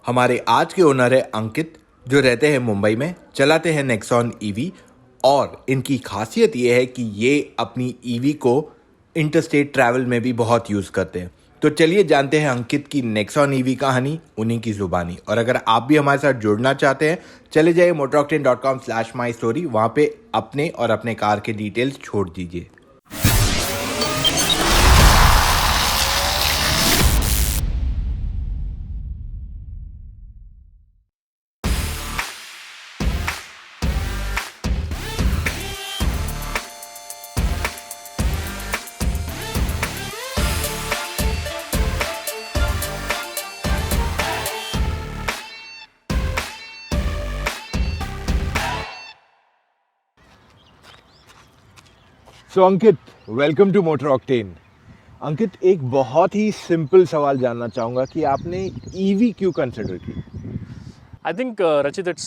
हमारे आज के ओनर है अंकित, जो रहते हैं मुंबई में, चलाते हैं नेक्सॉन ईवी और इनकी खासियत ये है कि ये अपनी ईवी को इंटरस्टेट ट्रैवल में भी बहुत यूज़ करते हैं। तो चलिए जानते हैं अंकित की नेक्सॉन ईवी कहानी उन्हीं की ज़ुबानी। और अगर आप भी हमारे साथ जुड़ना चाहते हैं, चले जाइए motoroctane.com/mystory, वहाँ पे अपने और अपने कार के डिटेल्स छोड़ दीजिए। सो अंकित, वेलकम टू मोटर ऑक्टेन। अंकित, एक बहुत ही सिंपल सवाल जानना चाहूँगा कि आपने ईवी क्यों कंसिडर की? I think, Rachit, it's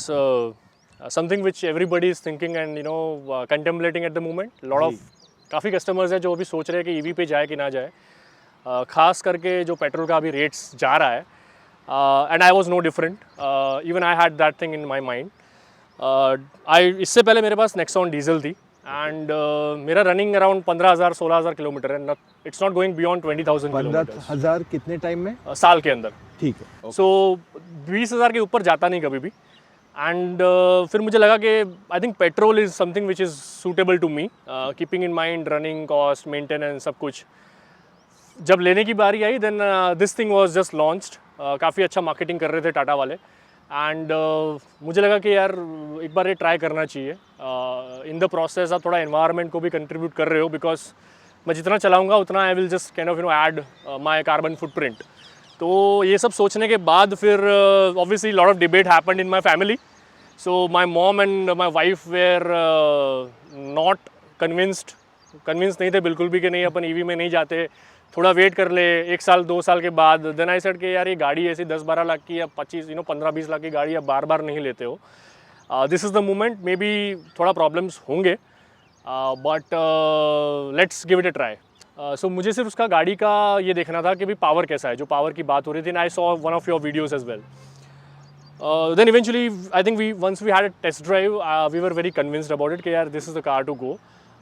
something which everybody is thinking and contemplating at the moment. Lot of काफ़ी कस्टमर्स हैं जो अभी सोच रहे हैं कि ईवी पे जाए कि ना जाए, खास करके जो पेट्रोल का अभी रेट्स जा रहा है। And I was no different, even I had that thing in my mind. इससे पहले मेरे पास नेक्सॉन डीजल थी एंड मेरा रनिंग अराउंड 15,000-16,000 किलोमीटर है। It's not going beyond 20,000 kilometre 15,000 कितने टाइम में? साल के अंदर। ठीक है। सो 20,000 के ऊपर जाता नहीं कभी भी। एंड फिर मुझे लगा कि I think petrol is something which is suitable to me, keeping in mind running cost, maintenance, सब कुछ। जब लेने की बारी आई then this thing was just launched. काफ़ी अच्छा मार्केटिंग कर रहे थे टाटा वाले एंड मुझे लगा कि यार एक बार ये ट्राई करना चाहिए। इन द प्रोसेस आप थोड़ा एनवायरनमेंट को भी कंट्रीब्यूट कर रहे हो, बिकॉज मैं जितना चलाऊँगा उतना I will just kind of add my carbon footprint. तो ये सब सोचने के बाद फिर obviously lot of debate happened in my family. So my mom and my wife were not convinced नहीं थे बिल्कुल भी कि नहीं अपन ईवी में नहीं जाते, थोड़ा वेट कर ले 1 साल 2 साल के बाद। देन आई सेड कि यार ये गाड़ी ऐसी 10-12 लाख की या 15-20 लाख की गाड़ी आप बार बार नहीं लेते हो। This is the moment. Maybe थोड़ा प्रॉब्लम्स होंगे but let's give it a try. So मुझे सिर्फ उसका गाड़ी का ये देखना था कि भाई पावर कैसा है, जो पावर की बात हो रही थी। And I saw one of your videos as well. Then eventually I think once we had a test drive we were very convinced about it कि यार this is the car to go.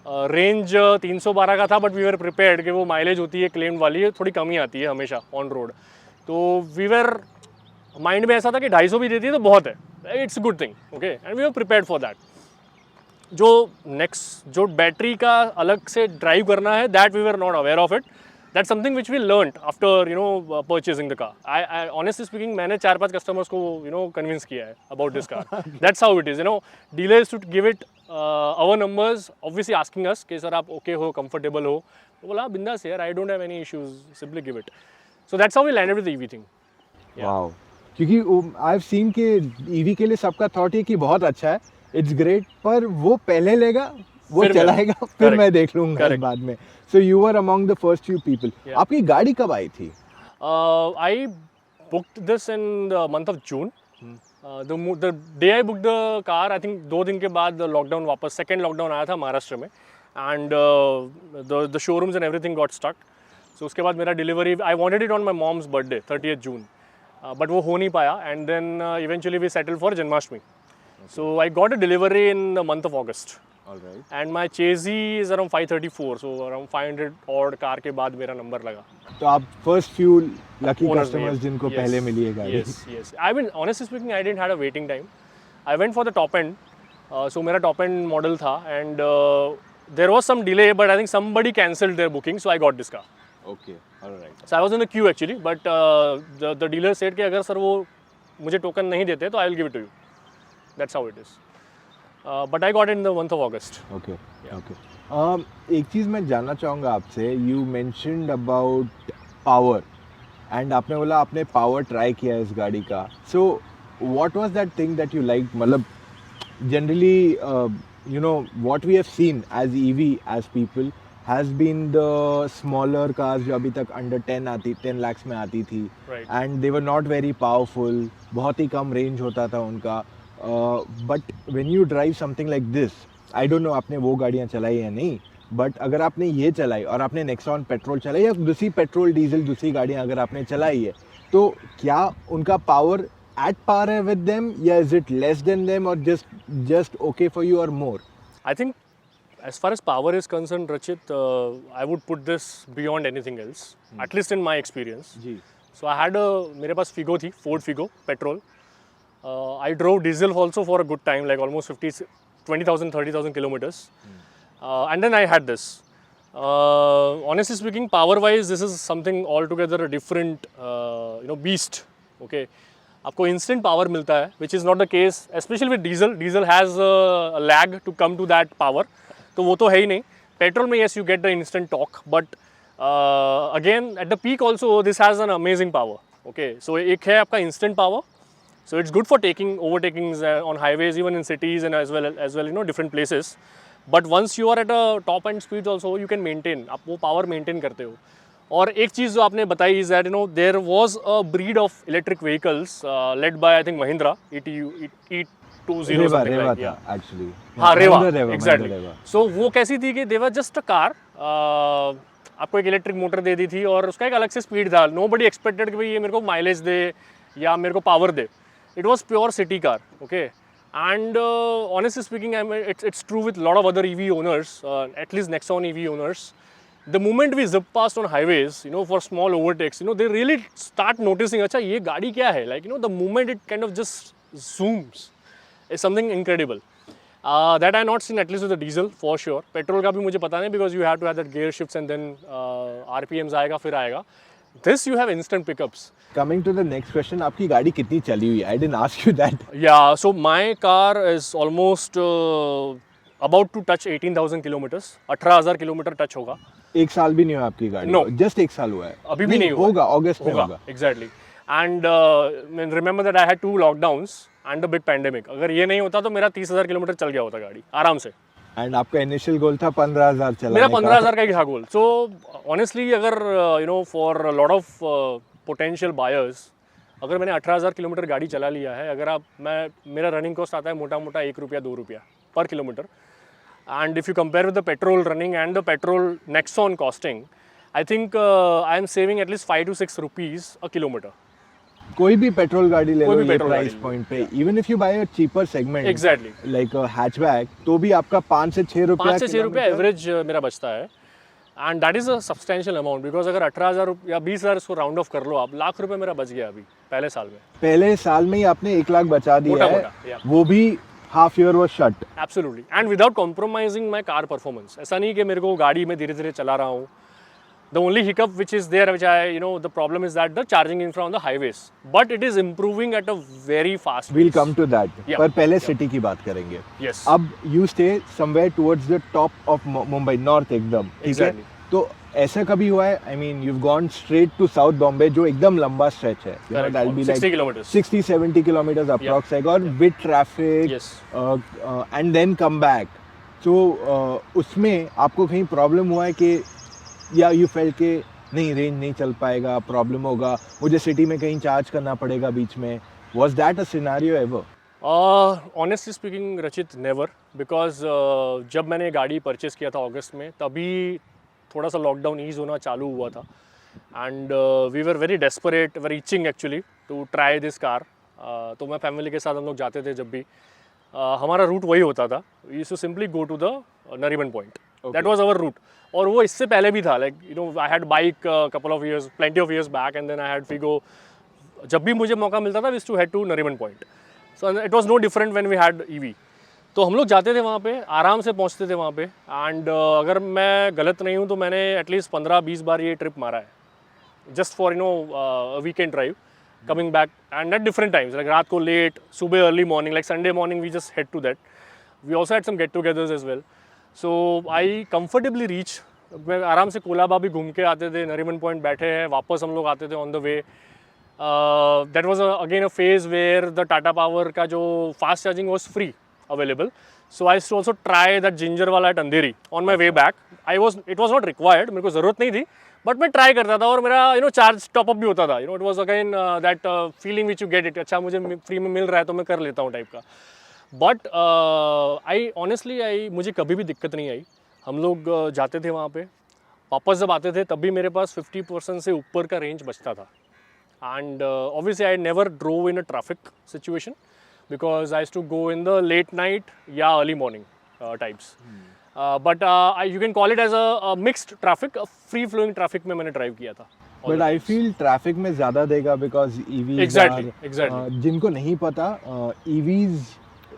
Range 312 का था but we were prepared कि वो mileage होती है claimed वाली, थोड़ी कमी आती है हमेशा ऑन रोड। तो वी वर माइंड में ऐसा था कि 250 भी देती है तो बहुत है, it's good thing, okay. And we were prepared for that. जो बैटरी का अलग से ड्राइव करना है, that we were not aware of it. That something which we learned after purchasing the car. I honestly speaking मैंने 4-5 customers को convince किया है about this car. That's how it is. Dealers to give it our numbers, obviously asking us कि sir आप okay हो, comfortable हो। तो बोला बिंदास यार, I don't have any issues, simply give it. So that's how we landed with the EV thing. Wow, क्योंकि I have seen कि ईवी के लिए सबका थॉट है कि बहुत अच्छा है, इट्स ग्रेट, पर वो पहले लेगा, वो चलाएगा, फिर मैं देख लूँगा बाद में। So you were among the first few people. आपकी गाड़ी कब आई थी? I booked this in the month of June. The day I booked the car, I think 2 दिन के बाद लॉकडाउन वापस, सेकेंड लॉकडाउन आया था महाराष्ट्र में and the showrooms and everything got stuck. So उसके बाद मेरा delivery, I wanted it on my mom's birthday 30th June, but वो हो नहीं पाया and then eventually we settled for Janmashtami. So I got a delivery in the month of August. All right. And my chassis is around 534, so around 500 odd car के बाद मेरा number लगा। तो आप फर्स्ट फ्यू लकी कस्टमर्स जिनको पहले मिली है गाड़ी। Yes. I mean, honestly speaking, I didn't had a waiting time. I went for the top end. So मेरा top end model था and there was some delay, but I think somebody cancelled their booking, so I got this car. Okay, all right. So I was in the queue actually, but the dealer said कि अगर sir वो मुझे token नहीं देते तो I will give it to you. That's how it is. But I got it in the month of August. Okay. एक चीज़ मैं जानना चाहूँगा आपसे। You mentioned about power and आपने बोला आपने पावर ट्राई किया इस गाड़ी का। So what was that thing that you liked? मतलब generally what we have seen as EV as people has been the smaller cars जो अभी तक under 10 lakhs में आती थी, Right. and they were not very powerful, बहुत ही कम range होता था उनका। But when you drive something like this, I don't know आपने वो गाड़ियाँ चलाई या नहीं, बट अगर आपने ये चलाई और आपने नेक्सॉन पेट्रोल चलाई या दूसरी पेट्रोल डीजल दूसरी गाड़ियाँ अगर आपने चलाई है, तो क्या उनका power at par with them? Yeah, is it less than them or just okay for you or more? I think as far as power is concerned, Rachit, I would put this beyond anything else, at least in my experience. जी. So I had मेरे पास Figo थी, Ford Figo, petrol. I drove diesel also for a good time, like almost 20,000, 30,000 kilometers. And then I had this. Honestly speaking, power-wise, this is something altogether a different, beast. Okay, आपको instant power मिलता है, which is not the case, especially with diesel. Diesel has a lag to come to that power. तो वो तो है ही नहीं. Petrol में yes, you get the instant torque, but again at the peak also this has an amazing power. Okay, so एक है आपका instant power. So it's good for overtakings on highways, even in cities and as well, different places. But once you are at a top end speeds also, you can maintain. आप वो power maintain करते हो. और एक चीज़ जो आपने बताई is that there was a breed of electric vehicles led by I think Mahindra E20 something Reva like था yeah. actually. हाँ Mahindra रेवा exactly. Reva. So वो कैसी थी कि they were just a car. आपको एक इलेक्ट्रिक मोटर दे दी थी और उसका एक अलग से स्पीड था. Nobody expected कि भाई ये मेरे को माइलेज दे या मेरे को power they. It was pure city car, okay. And honestly speaking, it's true with a lot of other EV owners, at least Nexon EV owners. The moment we zip past on highways, for small overtakes, they really start noticing, अच्छा ये गाड़ी क्या है? Like, the moment it kind of just zooms, is something incredible. That I have not seen at least with the diesel for sure. Petrol का भी मुझे पता नहीं because you have to have that gear shifts and then RPMs आएगा फिर आएगा. This you have instant pickups. Coming to the next question, आपकी गाड़ी कितनी चली हुई है? I didn't ask you that. Yeah, so my car is almost about to touch 18,000 kilometers. 18,000 kilometre touch होगा. एक साल भी नहीं हुआ आपकी गाड़ी? No. Just एक साल हुआ है? अभी भी नहीं हुआ. होगा, अगस्त में होगा. Exactly. And remember that I had 2 lockdowns and a big pandemic. अगर ये नहीं होता तो मेरा 30,000 किलोमीटर चल गया होता गाड़ी आराम से. एंड आपका इनिशियल गोल था 15,000 चलाने मेरा का. 15,000 का ही था गोल. सो ऑनेस्टली अगर for lot of potential buyers, अगर मैंने 18,000 किलोमीटर गाड़ी चला लिया है, अगर मेरा रनिंग कॉस्ट आता है मोटा मोटा 1 रुपया 2 रुपया per kilometre. And if you compare with the petrol running and the petrol Nexon costing, I think I am saving at least 5 to 6 rupees a kilometre. कोई भी पेट्रोल गाड़ी ले लो ये पेट्रोल प्राइस पॉइंट पे, even if you buy a cheaper segment exactly like a hatchback, तो भी आपका 5 से 6 रुपया 5 से 6 रुपया एवरेज मेरा बचता है. And that is a substantial amount because अगर 18,000 या 20,000 इसको राउंड ऑफ कर लो आप, लाख रुपए मेरा बच गया अभी पहले साल में. पहले साल में ही आपने 1 लाख बचा दिया है. yeah. वो भी half year was shut. Absolutely. And without compromising my car performance. ऐसा नहीं कि मेरे को गाड़ी में धीरे धीरे चला रहा हूँ. The only hiccup which is there, which the problem is that the charging infra on the highways, but it is improving at a very fast pace. We'll come to that. Yeah. पर पहले city की बात करेंगे. Yes. अब you stay somewhere towards the top of Mumbai, north एकदम. ठीक है? Exactly. तो ऐसा कभी हुआ है? I mean, you've gone straight to South Bombay, जो एकदम लंबा stretch है. Correct. That'll be 60 like kilometers. 60-70 kilometers approx है, और with traffic, Yes. and then come back. So उसमें आपको कहीं प्रॉब्लम हुआ है कि या यू फेल्ट के नहीं रेंज नहीं चल पाएगा, प्रॉब्लम होगा, मुझे सिटी में कहीं चार्ज करना पड़ेगा बीच में? Was that a scenario ever? Honestly speaking रचित, नेवर. बिकॉज जब मैंने गाड़ी परचेस किया था अगस्त में, तभी थोड़ा सा लॉकडाउन ईज होना चालू हुआ था. And we were very desperate, very itching actually to try this car. तो मैं फैमिली के साथ हम लोग जाते थे जब भी. हमारा रूट वही होता था. We used to simply go to the Nariman Point. That was our route. और वो इससे पहले भी था. Like I had bike couple of years, plenty of years back, and then I had Figo. जब भी मुझे मौका मिलता था we used to head to Nariman Point. So it was no different when we had EV. तो हम लोग जाते थे वहाँ पे, आराम से पहुँचते थे वहाँ पे. एंड अगर मैं गलत नहीं हूँ तो मैंने एटलीस्ट 15-20 बार ये ट्रिप मारा है, just for weekend drive coming back. And at different times, like रात को लेट, सुबह early morning, like Sunday morning we just head to that. We also had some get togethers as well. So I comfortably reach. मैं आराम से कोलाबा भी घूम के आते थे, नरीमन पॉइंट बैठे हैं, वापस हम लोग आते थे on the way. That was again a phase where the Tata power का जो fast charging was free available. So I to also try that ginger वाला at Andheri on my way back. It was not required, मेरे को ज़रूरत नहीं थी, but मैं try करता था और मेरा चार्ज टॉपअप भी होता था. It was again that feeling which you get it. अच्छा मुझे फ्री में मिल रहा है तो मैं कर लेता हूँ टाइप का. बट मुझे कभी भी दिक्कत नहीं आई. हम लोग जाते थे वहाँ पे, वापस जब आते थे तब भी मेरे पास 50% से ऊपर का रेंज बचता था. And obviously I never drove in a traffic situation because I used to go in the late night या early morning types. But you can call it as a mixed traffic, a free flowing traffic में मैंने drive किया था. But I feel traffic में ज़्यादा देगा because EV Exactly. जिनको नहीं पता ईवीज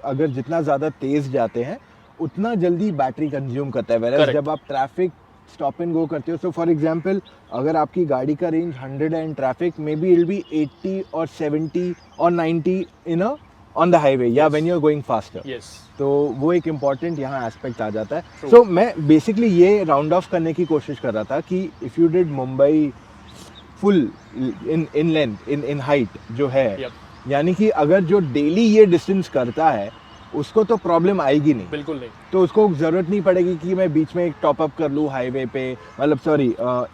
अगर जितना ज़्यादा तेज़ जाते हैं उतना जल्दी बैटरी कंज्यूम करता है whereas Correct. जब आप ट्रैफिक स्टॉप एंड गो करते हो सो फॉर एग्जांपल अगर आपकी गाड़ी का रेंज 100 एंड ट्रैफिक मे बी इट बी 80 और 70 और 90 in a on the highway या when you are going faster. Yes. तो वो एक इम्पॉर्टेंट यहाँ एस्पेक्ट आ जाता है. सो मैं बेसिकली ये राउंड ऑफ करने की कोशिश कर रहा था कि if you did Mumbai full in length in height जो है Yep. यानी कि अगर जो डेली ये डिस्टेंस करता है उसको तो प्रॉब्लम आएगी नहीं. बिल्कुल नहीं. तो उसको ज़रूरत नहीं पड़ेगी कि मैं बीच में एक टॉप अप कर लूँ हाईवे पे मतलब सॉरी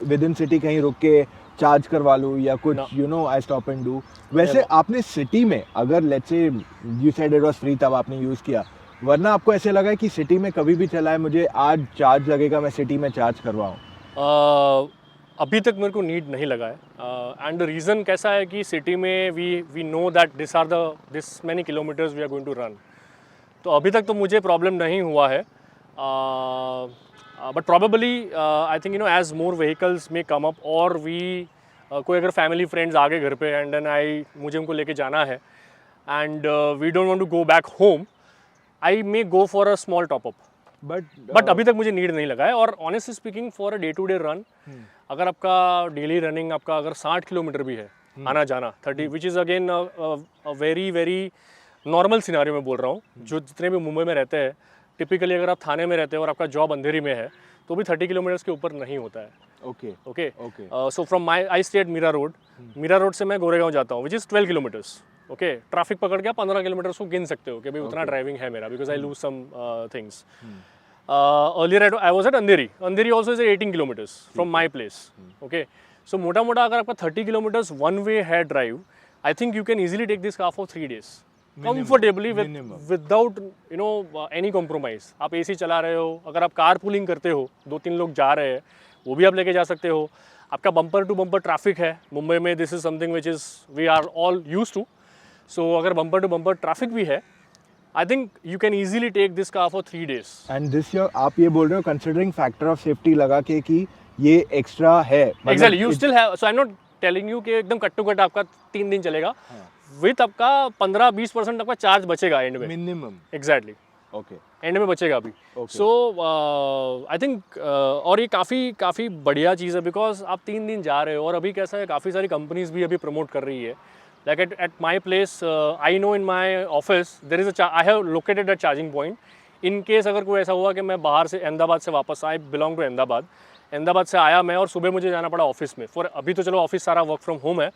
विद इन सिटी कहीं रुक के चार्ज करवा लूँ या कुछ No. You know I stop and do. वैसे Never. आपने सिटी में अगर let's say you said it was free तब आपने यूज़ किया वरना आपको ऐसे लगा कि सिटी में कभी भी चला है मुझे आज चार्ज लगेगा मैं सिटी में चार्ज करवाऊँ. अभी तक मेरे को नीड नहीं लगा है. एंड द रीज़न कैसा है कि सिटी में we know that this many kilometres we are going to run. तो अभी तक तो मुझे प्रॉब्लम नहीं हुआ है. But probably I think you know as more vehicles में कम अप और कोई अगर फैमिली फ्रेंड्स आ गए घर पे एंड देन मुझे उनको लेके जाना है and we don't want to go back home I may go for a small top up. But अभी तक मुझे नीड नहीं लगा है. और honestly speaking for a day to day run अगर आपका डेली रनिंग आपका अगर 60 किलोमीटर भी है आना जाना 30 which is again very very normal scenario में बोल रहा हूँ. जो जितने भी मुंबई में रहते हैं टिपिकली अगर आप थाने में रहते हो और आपका जॉब अंधेरी में है तो भी 30 किलोमीटर्स के ऊपर नहीं होता है. Okay okay. Okay so from I stay at Mira Road से मैं गोरेगांव जाता हूँ which is 12 kilometres. Okay. Traffic पकड़ के आप 15 किलोमीटर्स को गिन सकते हो कि भाई उतना ड्राइविंग है मेरा because I lose some things. Earlier I was at Andheri. Andheri also is 18 kilometers from my place. Okay. So मोटा मोटा अगर आपका 30 kilometers one way है drive, I think you can easily take this car for 3 days. Comfortably without you know any compromise. आप AC चला रहे हो अगर आप कार पुलिंग करते हो 2-3 लोग जा रहे हैं वो भी आप लेके जा सकते हो. आपका बम्पर टू बम्पर ट्रैफिक है मुंबई में. This is something which is we are all use to. So अगर बम्पर टू बम्पर ट्रैफिक भी है I think you can easily take this car for 3 days. And this year आप ये बोल रहे हो considering factor of safety लगा के कि ये extra है. Exactly. You still have. So I'm not telling you कि एकदम कट टू कट आपका 3 दिन चलेगा. With आपका 15-20% आपका चार्ज बचेगा एंड में. Minimum. Exactly. Okay. एंड में बचेगा अभी. सो आई थिंक और ये काफ़ी बढ़िया चीज़ है बिकॉज आप 3 दिन जा रहे हो और अभी कैसा है काफ़ी सारी कंपनीज भी अभी प्रमोट कर रही है. Like at my place, I know in my office there is I have located a charging point. In case अगर कोई ऐसा हुआ कि मैं बाहर से अहमदाबाद से वापस I belong to अहमदाबाद से आया मैं और सुबह मुझे जाना पड़ा ऑफिस में. फॉर अभी तो चलो ऑफिस सारा वर्क फ्रॉम होम है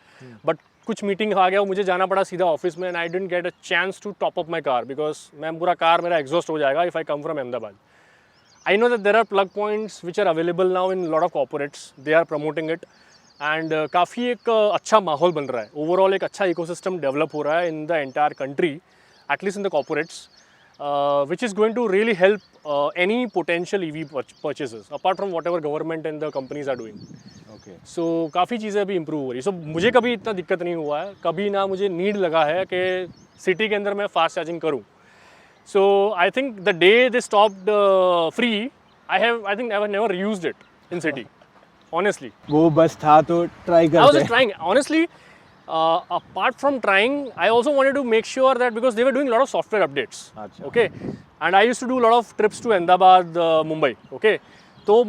बट कुछ मीटिंग आ गया मुझे जाना पड़ा सीधा ऑफिस में and I didn't get a chance to top up my car because मैं पूरा कार मेरा एग्जॉस्ट हो जाएगा if I come from Ahmedabad. I know that there are plug points which are available now in a lot of corporates. They are promoting it. And काफ़ी एक अच्छा माहौल बन रहा है. ओवरऑल एक अच्छा इकोसिस्टम डेवलप हो रहा है in the entire country at least in the corporates which is going to really help any potential EV purchases apart from whatever government and the companies are doing. Okay. So काफ़ी चीज़ें अभी improve हो रही. सो मुझे कभी इतना दिक्कत नहीं हुआ है. कभी ना मुझे नीड लगा है कि सिटी के अंदर मैं फास्ट चार्जिंग करूँ. So I think the day they stopped free I think I have never used it in city. Honestly, वो बस था तो ट्राई करते. I was just trying. Honestly, apart from trying, I also wanted to make sure that because they were doing a lot of software updates. अच्छा. Okay, and I used to do a lot of trips to Ahmedabad, Mumbai. Okay, तो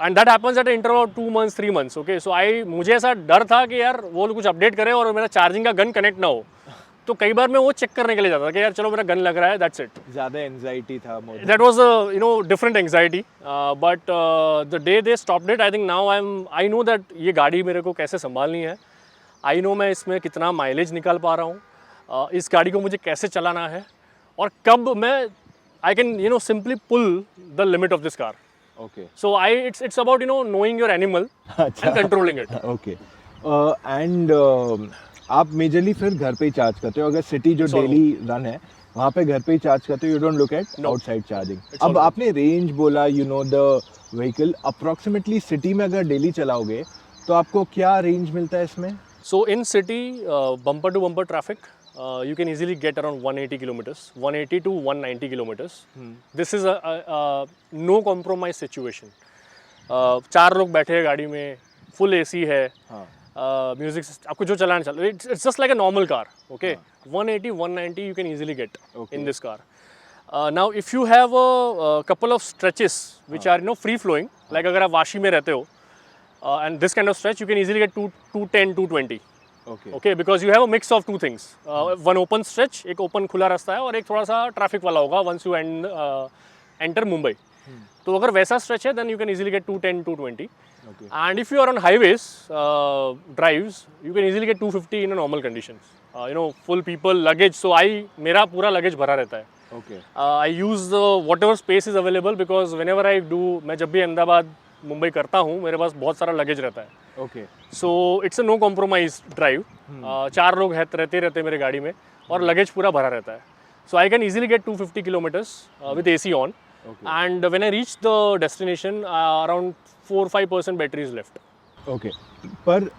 and that happens at an interval of 2 months, 3 months. Okay, so मुझे ऐसा डर था कि यार वो कुछ अपडेट करे और मेरा चार्जिंग का गन कनेक्ट ना हो. तो कई बार मैं वो चेक करने के लिए जाता था कि यार चलो मेरा गन लग रहा है. That's it. ज़्यादा एंजाइटी था. That was a different anxiety. But the day they stopped it, I think now I know that ये गाड़ी मेरे को कैसे संभालनी है. I know मैं इसमें कितना माइलेज निकाल पा रहा हूँ. इस गाड़ी को मुझे कैसे चलाना है और कब मैं I can simply pull the limit of this car. Okay. So it's about knowing your animal and controlling it. Okay. And आप मेजरली फिर घर पे ही चार्ज करते हो. अगर सिटी जो डेली रन है वहाँ पे घर पे ही चार्ज करते हो. You don't look at outside charging. अब आपने रेंज बोला द व्हीकल अप्रॉक्सीमेटली सिटी में अगर डेली चलाओगे तो आपको क्या रेंज मिलता है इसमें? So in city, bumper to bumper traffic, you can easily get around 180 kilometers, 180 to 190 kilometers. This is a no compromise situation. चार लोग बैठे हैं गाड़ी में, full AC है, म्यूजिक आपको जो चलाना चल, it's just like a normal car, okay? 180, 190 you can easily get in this car. Now if you have a couple of stretches which are free flowing, like अगर आप वाशी में रहते हो, and this kind of stretch you can easily get 210, 220. Okay, because you have a mix of two things. One open stretch, एक open खुला रास्ता है और एक थोड़ा सा traffic वाला होगा once you enter Mumbai. तो अगर वैसा stretch है then you can easily get 210, 220. And if you are on highways drives, you can easily get 250 in a normal conditions. Full people, luggage. So मेरा पूरा luggage भरा रहता है. I use whatever space is available because whenever I do, मैं जब भी अहमदाबाद मुंबई करता हूँ मेरे पास बहुत सारा लगेज रहता है. So it's a no compromise drive. चार लोग रहते मेरे गाड़ी में और लगेज पूरा भरा रहता है. So I can easily get 250 kilometres with AC on. And when I reach the destination around 4-5% battery is left. Okay, पर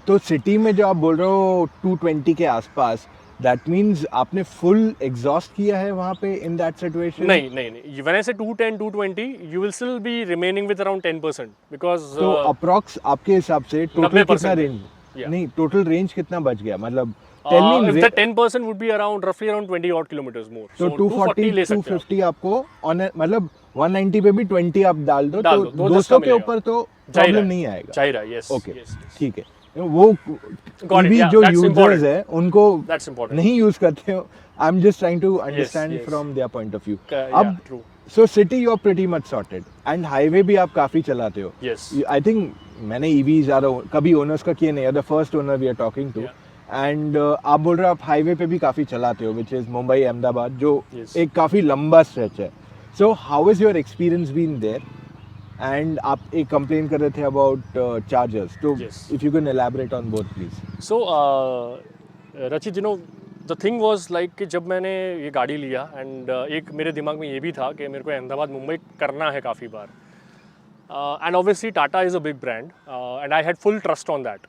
तो सिटी में जो आप बोल रहे हो 220 के आसपास, दैट मीन्स आपने फुल एग्जॉस्ट किया है वहाँ पे इन दैट सिचुएशन? नहीं. When I say 210, 220, you will still be remaining with around 10% because तो अप्रॉक्स आपके हिसाब से टोटल कितना रेंज? Yeah. नहीं, टोटल रेंज कितना बच गया? मतलब if the 10% would be roughly around 20 odd kilometers more. तो 240, 250 आपको ऑन मतलब 190 पे भी 20 आप डाल दो तो 200 के ऊपर तो प्रॉब्लम नहीं आएगा. चाहिए. यस. ओके, ठीक है. वो भी जो यूजर्स है उनको नहीं यूज करते हो. I am just trying to understand from their point of view. अब so city you are pretty much sorted and highway भी आप काफी चलाते हो. आई थिंक मैंने ईवी ज्यादा कभी ओनर्स का किए नहीं, the first owner we are talking to. And आप बोल रहे हो आप हाईवे पे भी काफी चलाते हो, विच इज मुंबई अहमदाबाद, जो एक काफी लंबा स्ट्रेच है. So how is your experience been there? And आप एक कंप्लेन कर रहे थे अबाउट चार्जर्स, तो if you can elaborate on both please. So Rachit, the thing was like कि जब मैंने ये गाड़ी लिया एंड एक मेरे दिमाग में ये भी था कि मेरे को अहमदाबाद मुंबई करना है काफ़ी बार. And obviously Tata is a big brand and I had full trust on that.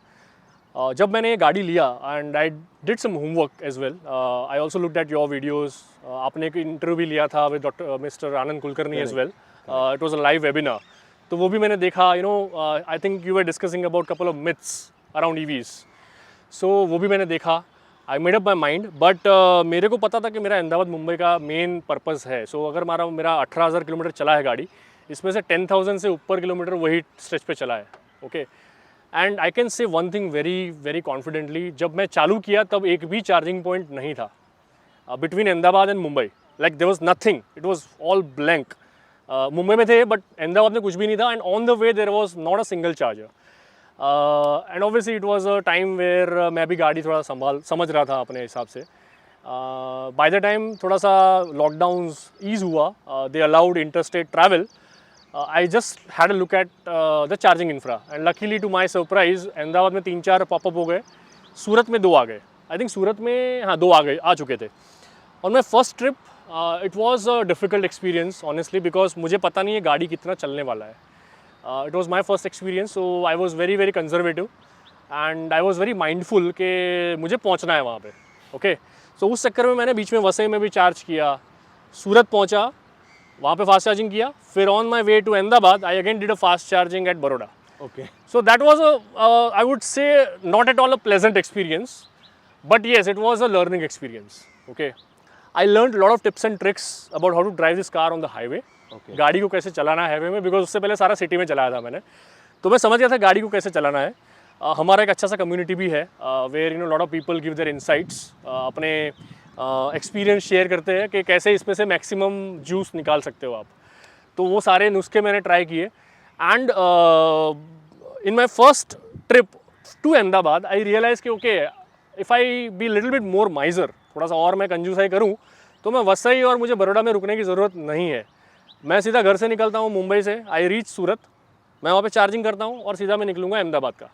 जब मैंने ये गाड़ी लिया and I did some homework as well, I also looked at your videos. आपने एक इंटरव्यू भी लिया था with doctor mister Anand Kulkarni as well. It was a live webinar. तो वो भी मैंने देखा. I think you were discussing about couple of myths around EVs. सो वो भी मैंने देखा. I made up my mind. But मेरे को पता था कि मेरा अहमदाबाद मुंबई का मेन पर्पज़ है. सो अगर मेरा 18,000 किलोमीटर चला है गाड़ी, इसमें से 10,000 से ऊपर किलोमीटर वही स्ट्रेच पे चला है. Okay, and I can say one thing very very confidently, जब मैं चालू किया तब एक भी चार्जिंग पॉइंट नहीं था between Ahmedabad and Mumbai. Like there was nothing, it was all blank. Mumbai में थे बट अहमदाबाद में कुछ भी नहीं था. And on the way there was not a single charger. And obviously it was a time where मैं भी गाड़ी थोड़ा समझ रहा था अपने हिसाब से. बाय द टाइम थोड़ा सा लॉकडाउन्स ईज हुआ, they allowed interstate travel. I just had a look at the charging infra and luckily to my surprise Ahmedabad में 3-4 पॉपअप हो गए, सूरत में 2 आ गए. आई थिंक सूरत में 2 आ चुके थे. और मैं first trip it was a difficult experience honestly because मुझे पता नहीं है गाड़ी कितना चलने वाला है. It was my first experience, so I was very very conservative and I was very mindful कि मुझे पहुंचना है वहाँ पे. ओके, सो उस चक्कर में मैंने बीच में वसई में भी चार्ज किया, सूरत पहुँचा, वहाँ पे फास्ट चार्जिंग किया. फिर on my way to Ahmedabad I again did a fast charging at Baroda. Okay, so that was I would say not at all a pleasant experience, but yes it was a learning experience. Okay, I learned lot of tips and tricks about how to drive this car on the highway. गाड़ी को कैसे चलाना है highway में, because उससे पहले सारा city में चलाया था मैंने, तो मैं समझ गया था गाड़ी को कैसे चलाना है. हमारा एक अच्छा सा कम्युनिटी भी है where lot of people give their insights, अपने एक्सपीरियंस शेयर करते हैं कि कैसे इसमें से मैक्सिमम जूस निकाल सकते हो आप. तो वो सारे नुस्खे मैंने ट्राई किए. And in my first trip to Ahmedabad I realise कि okay, if I be little bit more miser, थोड़ा सा और मैं कंजूसाई करूँ तो मैं वसई और मुझे बड़ौदा में रुकने की ज़रूरत नहीं है. मैं सीधा घर से निकलता हूँ मुंबई से, आई रीच सूरत, मैं वहाँ पे चार्जिंग करता हूँ और सीधा मैं निकलूँगा अहमदाबाद का.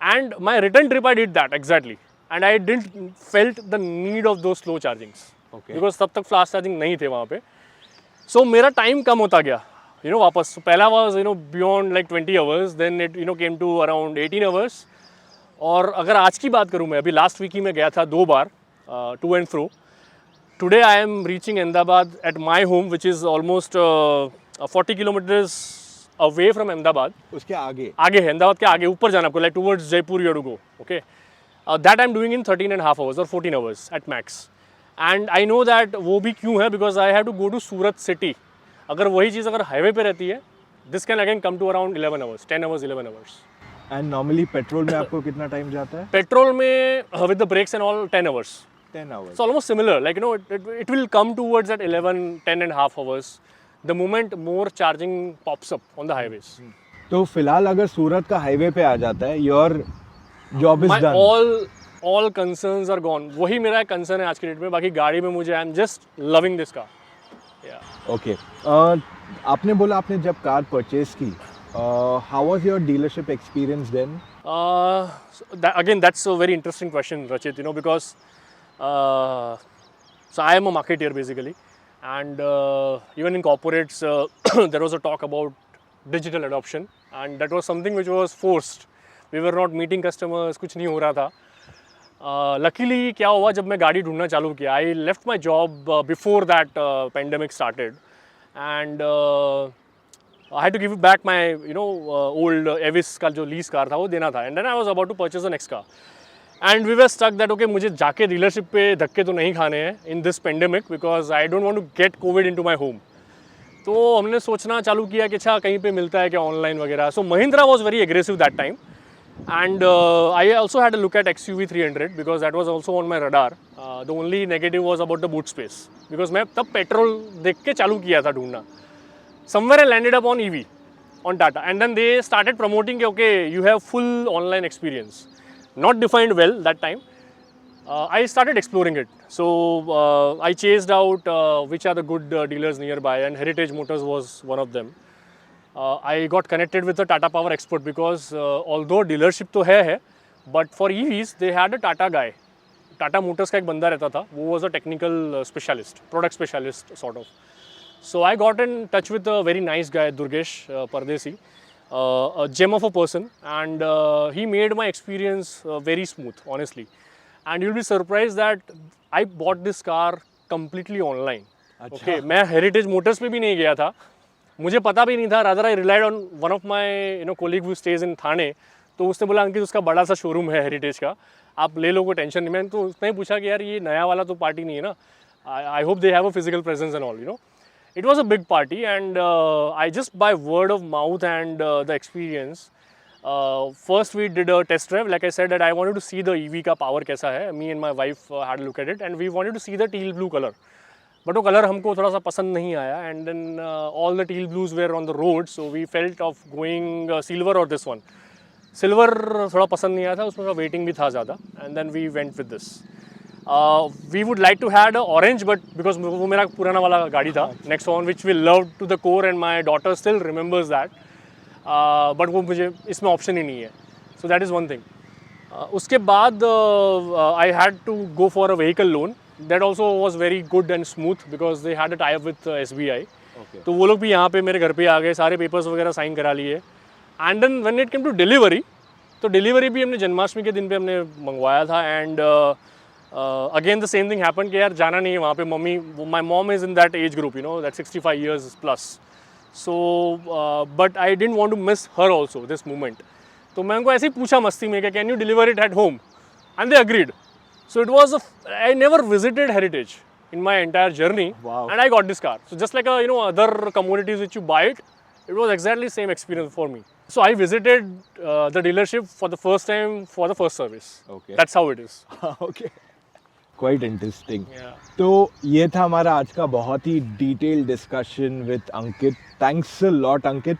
And my return trip I did that exactly. And I didn't felt the need of दो स्लो चार्जिंग्स बिकॉज तब तक फास्ट चार्जिंग नहीं थे वहाँ पे. सो मेरा टाइम कम होता गया वापस. पहला was beyond like 20 hours, then it came to around 18 hours. और अगर आज की बात करूँ मैं, अभी लास्ट वीक ही मैं गया था 2 बार to and fro. Today I am reaching Ahmedabad at my home, which is almost 40 kilometers away from Ahmedabad. उसके आगे आगे है, अहमदाबाद के आगे ऊपर जाना आपको, like towards Jaipur you have to go. Okay, that I'm doing in 13.5 hours or 14 hours at max. And I know that वो भी क्यों है, because I have to go to Surat city. अगर वही चीज़ अगर हाईवे पे रहती है, this can again come to around 11 hours, 10 hours, 11 hours. And normally petrol में आपको कितना टाइम जाता है? पेट्रोल में with the brakes and all 10 hours. 10 hours. It's almost similar, like you know, it will come towards at 11, 10.5 hours the moment more charging pops up on the highways. तो फिलहाल अगर सूरत का हाईवे पे आ जाता है, your job is My done. all concerns are gone. वही मेरा concern है आज के डेट में. बाकी गाड़ी में मुझे I am just loving this car. Okay, आपने बोला आपने जब कार परचेज की, how was your dealership experience then? Again, that's a very interesting question, Rachit, you know, because so I am a marketer basically, and even in corporates there was a talk about digital adoption, and that was something which was forced. We were not meeting customers, कुछ नहीं हो रहा था. Luckily क्या हुआ, जब मैं गाड़ी ढूंढना चालू किया, I left my job before that pandemic started, and I had to give back my old Avis का जो lease car था वो देना था, and then I was about to purchase the next car, and we were stuck that okay मुझे जाके dealership पे धक्के तो नहीं खाने हैं in this pandemic because I don't want to get COVID into my home. तो हमने सोचना चालू किया कि अच्छा कहीं पे मिलता है क्या ऑनलाइन वगैरह. So Mahindra was very aggressive that time, and I also had a look at XUV 300 because that was also on my radar. The only negative was about the boot space because मैं तब petrol देख के चालू किया था ढूंढना. Somewhere I landed up on EV, on Tata, and then they started promoting okay you have full online experience. Not defined well that time. I started exploring it. So I chased out which are the good dealers nearby, and Heritage Motors was one of them. I got connected with the Tata Power expert because although dealership तो है, but for EVs they had a Tata guy. Tata Motors का एक बंदा रहता था, वो was a technical specialist, product specialist sort of. So I got in touch with a very nice guy, Durgesh Pardesi, a gem of a person, and he made my experience very smooth, honestly. And you'll be surprised that I bought this car completely online. Okay, मैं Heritage Motors पे भी नहीं गया था, मुझे पता भी नहीं था. Rather I relied on one of my colleague who stays in Thane. तो उसने बोला अंकित उसका बड़ा सा शोरूम है हेरिटेज का, आप ले लो, कोई टेंशन नहीं. मैंने तो उसने पूछा कि यार ये नया वाला तो पार्टी नहीं है ना, I hope they have a physical presence and all, It was a big party, and I just by word of mouth and the experience, first we did a test drive. Like I said that I wanted to see the EV का power कैसा है. Me and my wife had a look at it, and we wanted to see the teal blue color. But वो colour हमको थोड़ा सा पसंद नहीं आया, and then all the teal blues were on the road, so we felt of going silver or this one. Silver थोड़ा पसंद नहीं आया था, उसमें थोड़ा waiting भी था ज़्यादा, and then we went with this. We would like to have orange, but because वो मेरा पुराना वाला गाड़ी था Nexon, which we loved to the core, and my daughter still remembers that. But वो मुझे इसमें option ही नहीं है. So that is one thing. उसके बाद I had to go for a vehicle loan. That also was very good and smooth because they had a tie-up with SBI. Okay. तो वो लोग भी यहाँ पे मेरे घर पे आ गए, सारे पेपर्स वगैरह साइन करा लिए. And then when it came to delivery, तो डिलीवरी भी हमने जन्माष्टमी के दिन पे हमने मंगवाया था. And again the same thing happen कि यार जाना नहीं है वहाँ पे. मम्मी, my mom is in that age group, that 65 years plus. So but I didn't want to miss her also this moment. तो मैं उनको ऐसे ही पूछा मस्ती में कि can you deliver it at home, and they agreed. So it was I never visited Heritage in my entire journey. Wow. And I got this car. So just like other commodities which you buy it was exactly same experience for me. So I visited the dealership for the first time for the first service. Okay. That's how it is. Okay. Quite interesting. Yeah. तो ये था हमारा आज का बहुत ही detail discussion with Ankit. Thanks a lot Ankit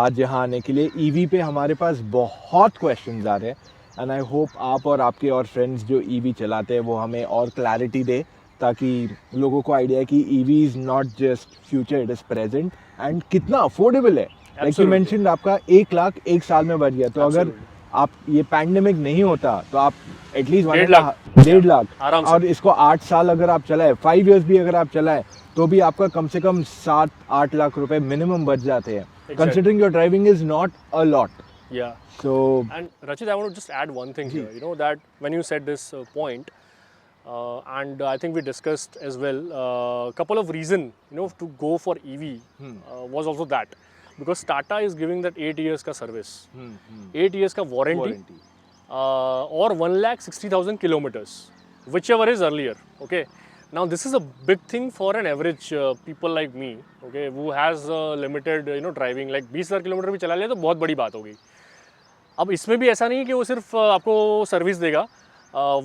आज यहाँ आने के लिए. ईवी पे हमारे पास बहुत क्वेश्चंस आ रहे हैं, एंड आई होप आप और आपके और फ्रेंड्स जो ईवी चलाते हैं वो हमें और क्लैरिटी दे, ताकि लोगों को आइडिया है कि EV is not just future, it is present, and कितना अफोर्डेबल है. लाइक यू मेंशन्ड आपका 1 लाख 1 साल में बढ़ गया. तो अगर आप ये पैंडेमिक नहीं होता तो आप एटलीस्ट 1.5 लाख, और इसको 8 साल अगर आप चलाए, 5 years भी अगर आप चलाए, तो भी आपका कम से कम 7-8 लाख रुपए मिनिमम बच जाते हैं. Considering your driving is not a lot. Yeah. So And Rachit, I want to just add one thing here. You know that when you said this point, and I think we discussed as well, couple of reason, you know, to go for EV was also that because Tata is giving that 8 years ka service, 8 years ka warranty, or 1,60,000 kilometers, whichever is earlier. Okay. Now this is a big thing for an average people like me, okay, who has limited driving, like 20,000 kilometre भी चला लिया तो बहुत बड़ी बात हो गई. अब इसमें भी ऐसा नहीं है कि वो सिर्फ आपको सर्विस देगा.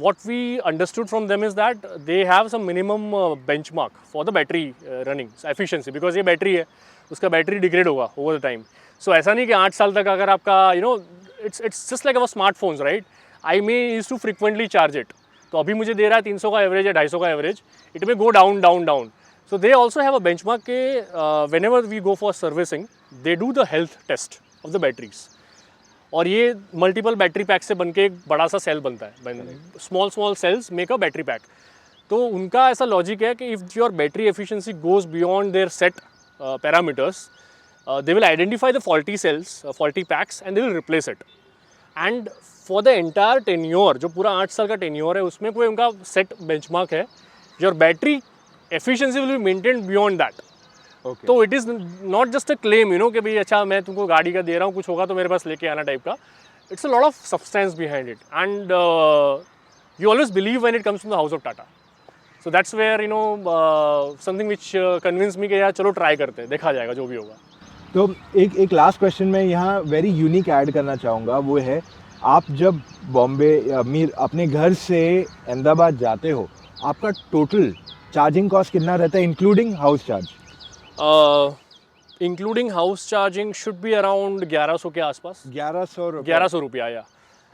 What we understood from them is that they have some minimum benchmark for the battery running efficiency, because ये बैटरी है, उसका बैटरी डिग्रेड होगा over the time. So ऐसा नहीं कि 8 साल तक अगर आपका it's just like our smartphones, right? I may used to frequently charge it. तो अभी मुझे दे रहा है 300 का एवरेज या 250 का average, it may go down down down. So they also have a benchmark के whenever we go for servicing they do the health test of the batteries. और ये मल्टीपल बैटरी पैक से बन के एक बड़ा सा सेल बनता है, small small cells make a battery pack. तो उनका ऐसा लॉजिक है कि if your battery efficiency goes beyond their set parameters, they will identify the faulty cells, faulty packs, and they will replace it. And for the entire tenure, जो पूरा 8 साल का tenure है, उसमें कोई उनका set benchmark है, your battery efficiency will be maintained beyond that. okay. तो it is not just a claim, you know, कि भाई अच्छा मैं तुमको गाड़ी का दे रहा हूँ, कुछ होगा तो मेरे पास लेके आना टाइप का. It's a lot of substance behind it, and you always believe when it comes from the house of Tata. So that's where something which convinced me कि यार चलो try करते हैं, देखा जाएगा जो भी होगा. तो एक लास्ट क्वेश्चन मैं यहाँ वेरी यूनिक ऐड करना चाहूँगा, वो है आप जब बॉम्बे अपने घर से अहमदाबाद जाते हो, आपका टोटल चार्जिंग कॉस्ट कितना रहता है including house charge? Including house charging should be around 1100 के आसपास. 1100 रुपया या.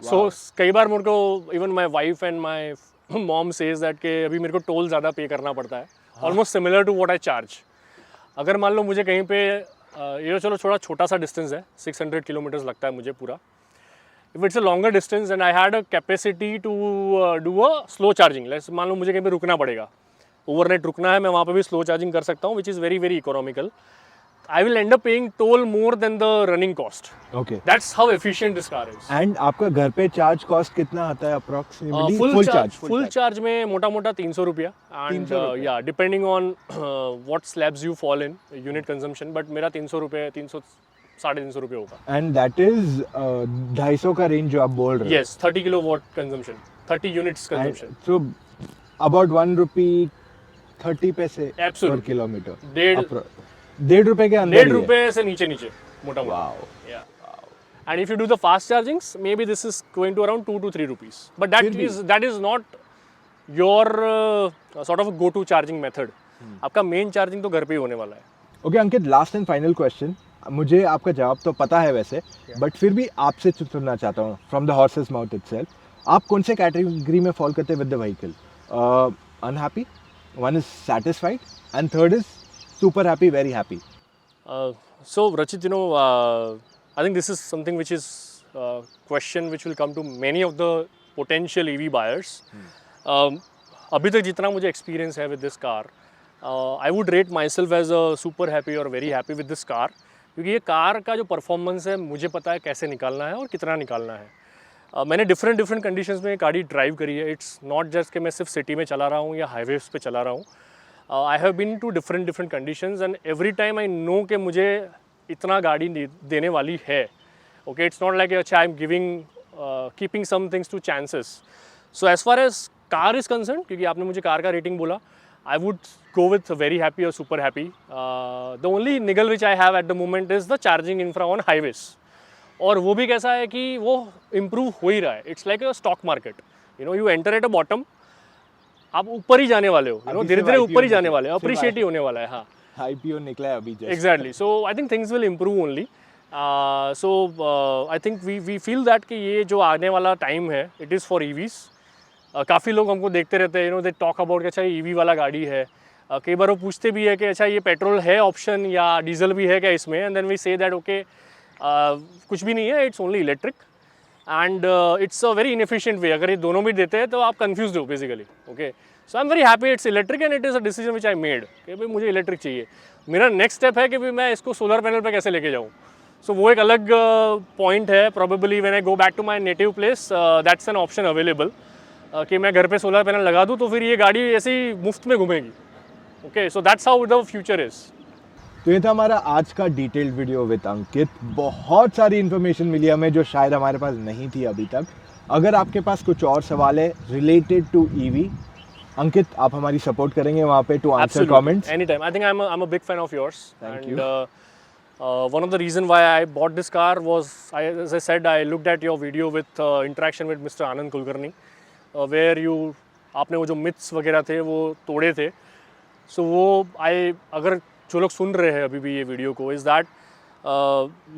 सो कई बार मेरे को even my wife and my mom says that कि अभी मेरे को टोल ज़्यादा पे करना पड़ता है, almost similar to what I charge. अगर मान लो मुझे कहीं पे ये चलो थोड़ा छोटा सा डिस्टेंस है, 600 किलोमीटर्स लगता है मुझे पूरा. If it's a longer distance and I had a capacity to do a slow charging, let's मान लो मुझे कहीं पे रुकना पड़ेगा, ओवरनाइट रुकना है, मैं वहाँ पे भी स्लो चार्जिंग कर सकता हूँ, which is very very economical. I will end up paying toll more than the running cost. Okay. That's how efficient this car is. And आपका घर पे चार्ज कॉस्ट कितना आता है approximately? Full charge में मोटा मोटा 300 रुपया. And yeah, depending on what slabs you fall in, unit consumption. But मेरा 300 रुपये, 300-350 रुपये होगा. And that is 250 का रेंज जो आप बोल रहे हो? Yes, 30 kilowatt consumption, 30 units consumption. So about 1 rupee 30 पैसे per kilometer. 1.5 रुपए के अंदर. 1.5 रुपये से नीचे मोटा मोटा. Wow. Yeah. And if you do the fast chargings, maybe this is going to around 2 to 3 rupees. But that is not your sort of a go-to charging method. आपका मेन चार्जिंग तो घर पे ही होने वाला है. Okay, Ankit, last and final question. मुझे आपका जवाब तो पता है वैसे, बट फिर भी आपसे सुनना चाहता हूँ from the horses mouth itself. आप कौन से कैटेगरी में फॉल करते हैं with the vehicle? Unhappy, one is satisfied, and third is super happy, very happy. So Rachit, I think this is something which is question which will come to many of the potential EV buyers. अभी तक जितना मुझे experience है with this car, I would rate myself as a super happy or very happy with this car, क्योंकि ये car का जो performance है मुझे पता है कैसे निकालना है और कितना निकालना है. मैंने डिफरेंट कंडीशंस में गाड़ी ड्राइव करी है. इट्स नॉट जस्ट कि मैं सिर्फ सिटी में चला रहा हूँ या हाईवेज पे चला रहा हूँ. I have been to different conditions, and every time I know कि मुझे इतना गाड़ी देने वाली है. Okay, it's not like अच्छा I'm keeping some things to chances. So as far as car is concerned, क्योंकि आपने मुझे कार का रेटिंग बोला, I would go with very happy or super happy. The only niggle which I have at the moment is the charging infra on highways. और वो भी कैसा है कि वो improve हो ही रहा है. It's like a stock market. You enter at a bottom. आप ऊपर ही जाने वाले हो, धीरे धीरे ऊपर ही जाने वाले हो, अप्रिशिएट ही होने वाला है. हाँ, IPO निकला है अभी just. Exactly. So I think things will improve only. So I think we feel that कि ये जो आने वाला टाइम है, इट इज़ फॉर EVs. काफ़ी लोग हमको देखते रहते हैं, दे टॉक अबाउट कि अच्छा ये EV वाला गाड़ी है. कई बार वो पूछते भी है कि अच्छा ये पेट्रोल है ऑप्शन या डीजल भी है क्या इसमें, and then we say that okay कुछ भी नहीं है, it's only electric. And it's a very inefficient way. अगर ये दोनों भी देते हैं तो आप कंफ्यूज हो basically. Okay, so I am very happy it's electric, and it is a decision which I made कि भाई मुझे इलेक्ट्रिक चाहिए. मेरा नेक्स्ट स्टेप है कि भाई मैं इसको सोलर पैनल पे कैसे लेके जाऊँ. सो वो एक अलग पॉइंट है. Probably when I go back to my native place that's an option available कि मैं घर पे सोलर पैनल लगा दूँ तो फिर ये गाड़ी ऐसे ही मुफ्त में घूमेगी. Okay, so that's how the future is. तो ये था हमारा आज का डिटेल्ड वीडियो विद अंकित. बहुत सारी इन्फॉर्मेशन मिली हमें जो शायद हमारे पास नहीं थी अभी तक. अगर आपके पास कुछ और सवाल है रिलेटेड टू ईवी, अंकित आप हमारी सपोर्ट करेंगे वहाँ पे to answer comments. Anytime. I think I'm a big fan of yours. Thank and, you. One of the reason why I bought this car was, as I said, I looked at your video with interaction with Mr. Anand Kulkarni, where आपने वो जो myths वगैरह थे वो तोड़े थे. So वो अगर जो लोग सुन रहे हैं अभी भी ये वीडियो को, is that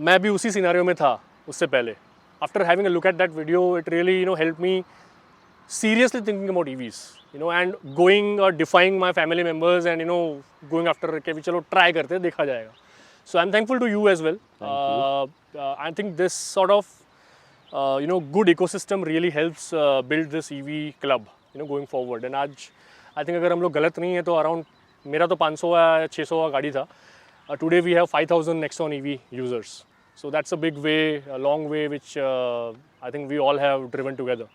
मैं भी उसी सिनेरियो में था उससे पहले. After having a look at that video, it really helped me seriously thinking about EVs, and going or defying my family members and going after कि चलो try करते हैं, देखा जाएगा. So I'm thankful to you as well. I think this sort of good ecosystem really helps build this EV club going forward. And आज I think अगर हम लोग गलत नहीं है तो around मेरा तो 500 या 600 गाड़ी था. Today we have 5,000 Nexon EV users. So that's a big way, a long way, which I think we all have driven together.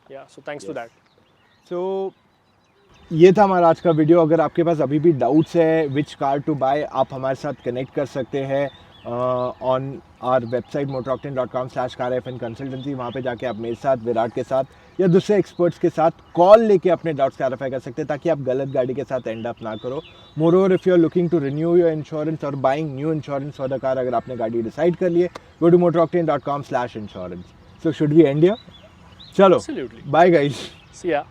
Yeah, so thanks to that. So ये था हमारा आज का वीडियो. अगर आपके पास अभी भी डाउट्स है विच कार टू बाय, आप हमारे साथ कनेक्ट कर सकते हैं on our website motoroctane.com/car-fn consultancy. वहाँ पे जाके आप मेरे साथ, विराट के साथ या दूसरे एक्सपर्ट्स के साथ कॉल लेके अपने डाउट्स क्लैरिफाई कर सकते हैं ताकि आप गलत गाड़ी के साथ एंड अप ना करो. Moreover if you are looking to renew your insurance और buying new insurance for the car, अगर आपने गाड़ी डिसाइड कर लिए, go to motoroctane.com/insurance. So should we end here? चलो, Absolutely. Bye guys. See ya.